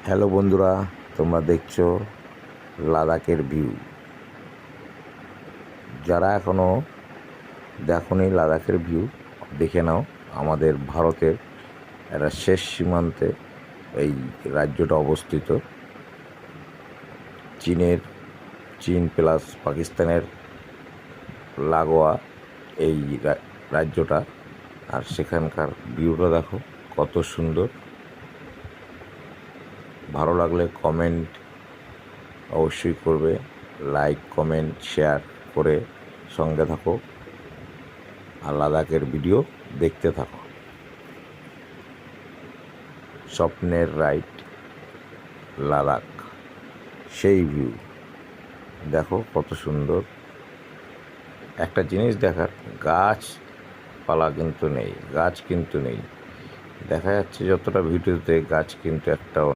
Hello বন্ধুরা, তোমরা দেখছো লাদাখের ভিউ। যারা এখনও দেখোনি লাদাখের ভিউ, দেখে নাও। আমাদের ভারতের একটা শেষ সীমান্তে এই রাজ্যটা অবস্থিত। চীন প্লাস পাকিস্তানের লাগোয়া এই রাজ্যটা। আর সেখানকার ভিউটা দেখো কত সুন্দর। ভালো লাগলে কমেন্ট অবশ্যই করবে, লাইক কমেন্ট শেয়ার করে সঙ্গে থাকো আর লাদাখের ভিডিও দেখতে থাকো। স্বপ্নের রাইড লাদাখ, সেই ভিউ দেখো কত সুন্দর। একটা জিনিস দেখার, গাছপালা কিন্তু নেই, গাছ কিন্তু নেই। দেখা যাচ্ছে যতটা ভিডিওতে গাছ কিন্তু একটাও